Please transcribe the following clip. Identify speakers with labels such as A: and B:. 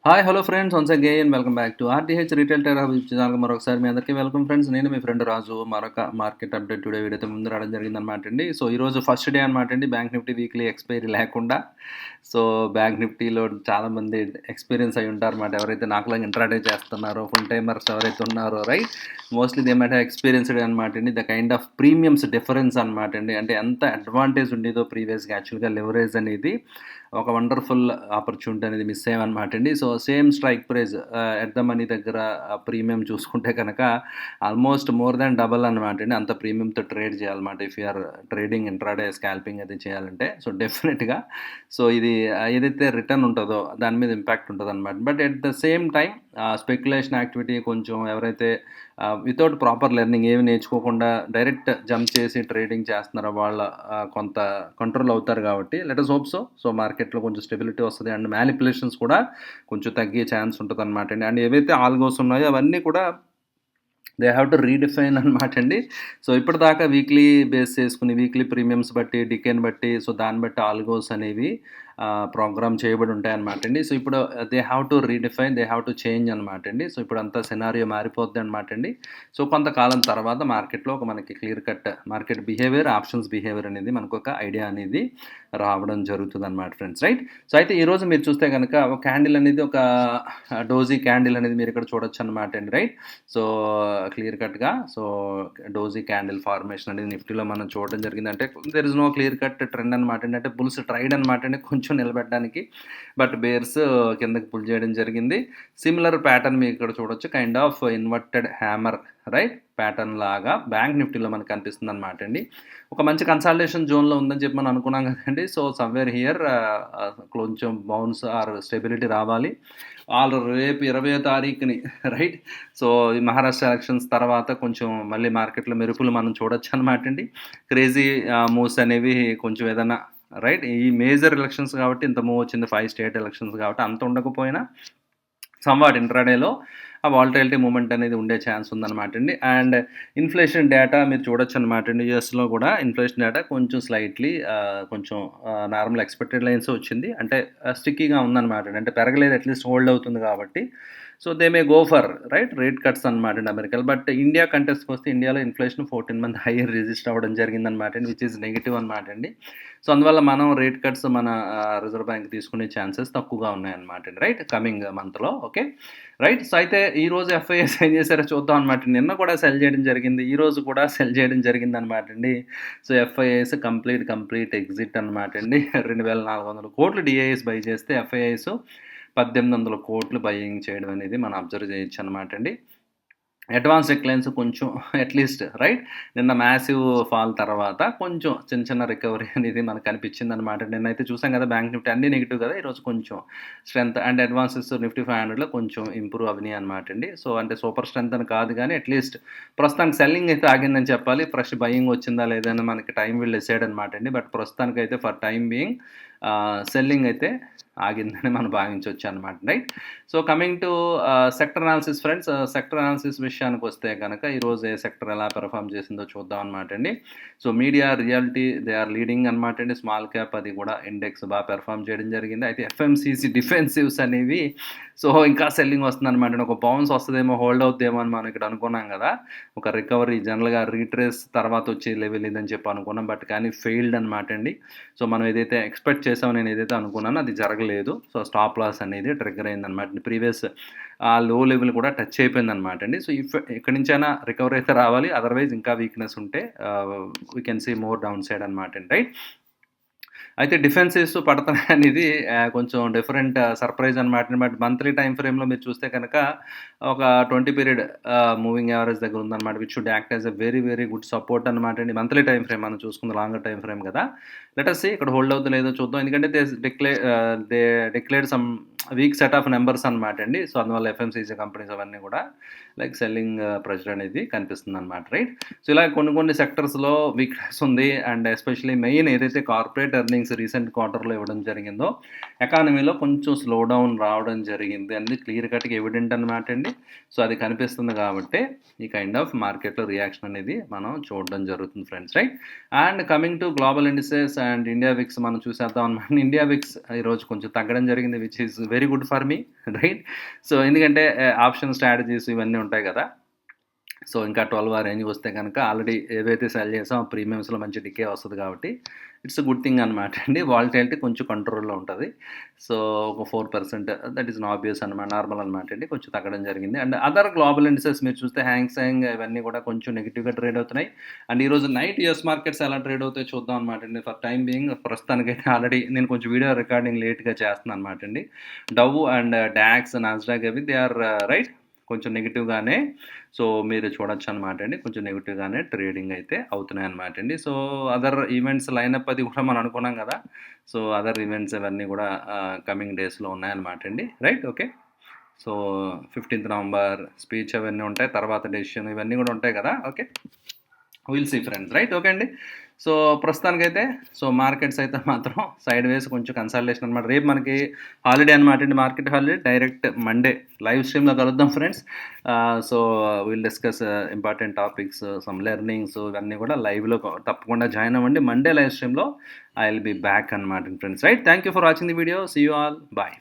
A: Hi hello friends, once again welcome back to RTH retail trader YouTube channel. మరొకసారి మీ అందరికీ welcome friends. నేను మీ friend రాజు. మరొక market update today వీడియోతో ముందు రావడం జరిగిందనమాట అండి. సో ఈరోజు ఫస్ట్ డే అనమాట అండి, బ్యాంక్ నిఫ్టీ వీక్లీ ఎక్స్పైరీ లేకుండా. సో బ్యాంక్ నిఫ్టీలో చాలామంది ఎక్స్పీరియన్స్ అయి ఉంటారన్నమాట. ఎవరైతే నాకులాగా ఇంట్రాడే చేస్తున్నారో, ఫుల్ టైమర్స్ ఎవరైతే ఉన్నారో, right, mostly they might have experienced అనమాట అండి. The kind of premiums difference అనమాట అండి. అంటే ఎంత అడ్వాంటేజ్ ఉండేదో ప్రీవియస్గా యాక్చువల్గా లెవరేజ్ అనేది ఒక వండర్ఫుల్ ఆపర్చునిటీ అనేది మిస్ అయ్యామన్నమాట అండి. So same strike price at the money దగ్గర ప్రీమియం చూసుకుంటే కనుక ఆల్మోస్ట్ మోర్ దాన్ డబల్ అనమాట అండి. అంత ప్రీమియంతో ట్రేడ్ చేయాలన్నమాట if you're trading intraday scalping అది చేయాలంటే. సో డెఫినెట్గా సో ఇది ఏదైతే రిటర్న్ ఉంటుందో దాని మీద ఇంపాక్ట్ ఉంటుంది అనమాట. But at the same time speculation activity కొంచెం ఎవరైతే వితౌట్ ప్రాపర్ లెర్నింగ్ ఏమి నేర్చుకోకుండా డైరెక్ట్ జంప్ చేసి ట్రేడింగ్ చేస్తున్నారో వాళ్ళ కొంత కంట్రోల్ అవుతారు కాబట్టి లెట్ us hope సో మార్కెట్లో కొంచెం స్టెబిలిటీ వస్తుంది అండ్ మ్యానిపులేషన్స్ కూడా కొంచెం తగ్గే ఛాన్స్ ఉంటుంది అనమాట అండి. అండ్ ఏవైతే ఆల్గోస్ ఉన్నాయో అవన్నీ కూడా దే హ్యావ్ టు రీడిఫైన్ అనమాట అండి. సో ఇప్పటిదాకా వీక్లీ బేస్ చేసుకుని వీక్లీ ప్రీమియమ్స్ బట్టి డికేన్ బట్టి సో దాన్ని బట్టి ఆల్గోస్ అనేవి ప్రోగ్రామ్ చేయబడి ఉంటాయి అనమాట అండి. సో ఇప్పుడు they have to redefine, they have to change అనమాట అండి. సో ఇప్పుడు అంతా సినారియో మారిపోద్ది అనమాట అండి. సో కొంతకాలం తర్వాత మార్కెట్లో ఒక మనకి clear cut market behaviour, options behaviour అనేది మనకు ఒక ఐడియా అనేది రావడం జరుగుతుంది అనమాట ఫ్రెండ్స్, రైట్. సో అయితే ఈరోజు మీరు చూస్తే కనుక ఒక క్యాండిల్ అనేది ఒక డోజీ క్యాండిల్ అనేది మీరు ఇక్కడ చూడొచ్చు అనమాట అండి, రైట్. సో క్లియర్ కట్గా సో డోజీ క్యాండిల్ ఫార్మేషన్ అనేది నిఫ్టీలో మనం చూడడం జరిగింది. అంటే there is no clear cut trend అనమాట అండి. అంటే బుల్స్ ట్రైడ్ అనమాట అండి కొంచెం నిలబెట్టడానికి, బట్ బేర్స్ కిందకి పుల్ చేయడం జరిగింది. సిమిలర్ ప్యాటర్న్ మీకు ఇక్కడ చూడొచ్చు, kind of inverted hammer, right, pattern లాగా బ్యాంక్ నిఫ్టీలో మనకు కనిపిస్తుంది అనమాట అండి. ఒక మంచి కన్సాలిడేషన్ జోన్లో ఉందని చెప్పి మనం అనుకున్నాం కదండి. సో సమ్వేర్ హియర్ కొంచెం బౌన్స్ ఆర్ స్టెబిలిటీ రావాలి. వాళ్ళు రేపు 20వ తారీఖుని, రైట్. సో ఈ మహారాష్ట్ర ఎలక్షన్స్ తర్వాత కొంచెం మళ్ళీ మార్కెట్లో మెరుపులు మనం చూడొచ్చు అనమాట అండి. క్రేజీ మూవ్స్ అనేవి కొంచెం ఏదైనా, రైట్, ఈ మేజర్ ఎలక్షన్స్ కాబట్టి ఇంత మూవ్ వచ్చింది, 5 స్టేట్ ఎలక్షన్స్ కాబట్టి అంత ఉండకపోయినా సమ్వాట్ ఇంట్రాడేలో ఆ వాలటైలిటీ మూమెంట్ అనేది ఉండే ఛాన్స్ ఉందన్నమాట అండి. అండ్ ఇన్ఫ్లేషన్ డేటా మీరు చూడొచ్చు అనమాట అండి. యూఎస్లో కూడా ఇన్ఫ్లేషన్ డేటా కొంచెం స్లైట్లీ కొంచెం నార్మల్ ఎక్స్పెక్టెడ్ లైన్స్ వచ్చింది. అంటే స్టిక్కీగా ఉందన్నమాట అండి. అంటే పెరగలేదు, అట్లీస్ట్ హోల్డ్ అవుతుంది కాబట్టి so they may go for, right, rate cuts అనమాట అండి అమెరికాలో. బట్ ఇండియా కంటెస్ట్కి వస్తే ఇండియాలో ఇన్ఫ్లేషన్ 14 మంత్ హైయర్ రిజిస్టర్ అవ్వడం జరిగిందనమాట అండి, విచ్ ఈజ్ నెగిటివ్ అనమాట అండి. సో అందువల్ల మనం రేట్ కట్స్ మన రిజర్వ్ బ్యాంక్ తీసుకునే ఛాన్సెస్ తక్కువగా ఉన్నాయన్నమాట అండి, రైట్, కమింగ్ మంత్లో. Okay, right. సో అయితే ఈరోజు ఎఫ్ఐఎస్ ఏం చేశారో చూద్దాం అనమాట. నిన్న కూడా సెల్ చేయడం జరిగింది, ఈరోజు కూడా సెల్ చేయడం జరిగింది అనమాట అండి. సో ఎఫ్ఐఎస్ కంప్లీట్ ఎగ్జిట్ అనమాట అండి. 2400 కోట్లు డిఐఎస్ బై చేస్తే ఎఫ్ఐఎస్ 1800 కోట్లు బయింగ్ చేయడం అనేది మనం అబ్జర్వ్ చేయొచ్చు అనమాట అండి. అడ్వాన్స్ డిక్లైన్స్ కొంచెం అట్లీస్ట్, రైట్, నిన్న మ్యాసివ్ ఫాల్ తర్వాత కొంచెం చిన్న రికవరీ అనేది మనకు కనిపించింది అనమాట. నిన్నైతే చూసాం కదా బ్యాంక్ నిఫ్టీ అన్ని నెగిటివ్ కదా, ఈరోజు కొంచెం స్ట్రెంత్ అండ్ అడ్వాన్సెస్ నిఫ్టీ 500లో కొంచెం ఇంప్రూవ్ అవినాయి అనమాట అండి. సో అంటే సూపర్ స్ట్రెంత్ అని కాదు కానీ అట్లీస్ట్ ప్రస్తుతానికి సెల్లింగ్ అయితే ఆగిందని చెప్పాలి. ఫ్రెష్ బయింగ్ వచ్చిందా లేదని మనకి టైం విల్ డిసైడ్ అనమాట అండి. బట్ ప్రస్తుతానికి అయితే ఫర్ టైం బీయింగ్ సెల్లింగ్ అయితే ఆగిందని మనం భావించవచ్చు అనమాట, right. So coming to sector analysis friends, sector analysis విషయానికి వస్తే కనుక ఈరోజు ఏ సెక్టర్ ఎలా పెర్ఫామ్ చేసిందో చూద్దాం అనమాట అండి. So media, reality they are leading అనమాట అండి. స్మాల్ క్యాప్ అది కూడా ఇండెక్స్ బాగా పెర్ఫామ్ చేయడం జరిగింది. అయితే ఎఫ్ఎంసీసీ డిఫెన్సివ్స్ అనేవి సో ఇంకా సెల్లింగ్ వస్తుంది అనమాట. ఒక బౌన్స్ వస్తుందేమో, హోల్డ్ అవుతుందేమో అని మనం ఇక్కడ అనుకున్నాం కదా. ఒక రికవరీ జనరల్గా రీట్రేస్ తర్వాత వచ్చే లెవెల్ ఇదని చెప్పి అనుకున్నాం, బట్ కానీ ఫెయిల్డ్ అనమాట అండి. సో మనం ఏదైతే ఎక్స్పెక్ట్ చేసామో, నేను ఏదైతే అనుకున్నానో అది జరగలేదు. సో స్టాప్ లాస్ అనేది ట్రిగ్గర్ అయిందనమాట. ప్రీవియస్ ఆ లో లెవెల్ కూడా టచ్ అయిపోయిందనమాట అండి. సో ఇక్కడి నుంచైనా రికవరీ అయితే రావాలి, అదర్వైజ్ ఇంకా వీక్నెస్ ఉంటే we can see more downside అనమాట అండి, రైట్. అయితే డిఫెన్సెస్ పడుతున్నాయి అనేది కొంచెం డిఫరెంట్ సర్ప్రైజ్ అనమాట. బట్ మంత్లీ టైం ఫ్రేమ్లో మీరు చూస్తే కనుక ఒక 20 పీరియడ్ మూవింగ్ యావరేజ్ దగ్గర ఉందన్నమాట, which should act as a very good support అనమాట అండి. మంత్లీ టైం ఫ్రేమ్ మనం చూసుకుంది, లాంగర్ టైం ఫ్రేమ్ కదా. లెట్ us see ఇక్కడ హోల్డ్ అవుతుందో లేదో చూద్దాం. ఎందుకంటే they declared some week set of numbers అనమాట అండి. సో అందువల్ల ఎఫ్ఎంసీజీ కంపెనీస్ అవన్నీ కూడా లైక్ సెల్లింగ్ ప్రెషర్ అనేది కనిపిస్తుంది అనమాట, రైట్. సో ఇలా కొన్ని సెక్టర్స్లో వీక్నెస్ ఉంది. అండ్ ఎస్పెషలీ మెయిన్ ఏదైతే కార్పొరేట్ ఎర్నింగ్స్ రీసెంట్ క్వార్టర్లో ఇవ్వడం జరిగిందో ఎకానమీలో కొంచెం స్లో డౌన్ రావడం జరిగింది అనేది క్లియర్ కట్గా ఎవిడెంట్ అనమాట అండి. సో అది కనిపిస్తుంది కాబట్టి ఈ కైండ్ ఆఫ్ మార్కెట్లో రియాక్షన్ అనేది మనం చూడడం జరుగుతుంది friends, right. And coming to global indices and India VIX మనం చూసేద్దాం అనమాట. ఇండియా విక్స్ ఈరోజు కొంచెం తగ్గడం జరిగింది, which is very good for me right. So ఎందుకంటే ఆప్షన్ స్ట్రాటజీస్ ఇవన్నీ ఉంటాయి కదా. సో ఇంకా 12 ఆ రేంజ్‌కి వస్తే కనుక ఆల్రెడీ ఏవైతే సెల్ చేసామో ఆ ప్రీమియమ్స్‌లో మంచి డికే వస్తది కాబట్టి ఇట్స్ ఎ గుడ్ థింగ్ అనమాట అండి. వాలటిలిటీ కొంచెం కంట్రోల్‌లో ఉంటది. సో ఒక 4% దట్ ఈస్ ఆబ్వియస్ అనమాట. నార్మల్ అనమాట అండి. కొంచెం తగ్గడం జరిగింది. అండ్ అదర్ గ్లోబల్ ఇండిసెస్ మీరు చూస్తే హ్యాంగ్‌సెంగ్ ఇవన్నీ కూడా కొంచెం నెగెటివ్‌గా ట్రేడ్ అవుతున్నాయి. అండ్ ఈరోజు నైట్ యూఎస్ మార్కెట్స్ ఎలా ట్రేడ్ అవుతాయో చూద్దాం అనమాట అండి. ఫర్ టైమ్ బీయింగ్ ప్రస్తుతానికైతే ఆల్రెడీ నేను కొంచెం వీడియో రికార్డింగ్ లేట్‌గా చేస్తున్నాను అనమాట అండి. డవ్ అండ్ డాక్స్, నాస్డాక్ అవి దే ఆర్ రైట్ కొంచెం నెగెటివ్‌గానే సో మీరు చూడొచ్చనమాట అండి. కొంచెం నెగెటివ్‌గానే ట్రేడింగ్ అయితే అవుతున్నాయన్నమాట అండి. సో అదర్ ఈవెంట్స్ లైనప్ అది కూడా మనం అనుకున్నాం కదా. సో అదర్ ఈవెంట్స్ ఇవన్నీ కూడా కమింగ్ డేస్‌లో ఉన్నాయన్నమాట అండి. రైట్. ఓకే. సో 15థ్ నవంబర్ స్పీచ్ అవన్నీ ఉంటాయి. తర్వాత డెసిషన్ ఇవన్నీ కూడా ఉంటాయి కదా. Okay. Will see friends. Right. Okay అండి. సో ప్రస్తుతానికైతే సో మార్కెట్స్ అయితే మాత్రం సైడ్ వేస్ కొంచెం కన్సల్టేషన్ అనమాట. రేపు మనకి హాలిడే అనమాట అండి. Market holiday. Direct Monday live స్ట్రీమ్‌లో కలుద్దాం friends. So will discuss important topics, some learnings ఇవన్నీ కూడా లైవ్‌లో తప్పకుండా జాయిన్ అవ్వండి. మండే లైవ్ స్ట్రీమ్‌లో ఐ విల్ బి బ్యాక్ అనమాట friends. Right. Thank you for watching the video. See you all. Bye.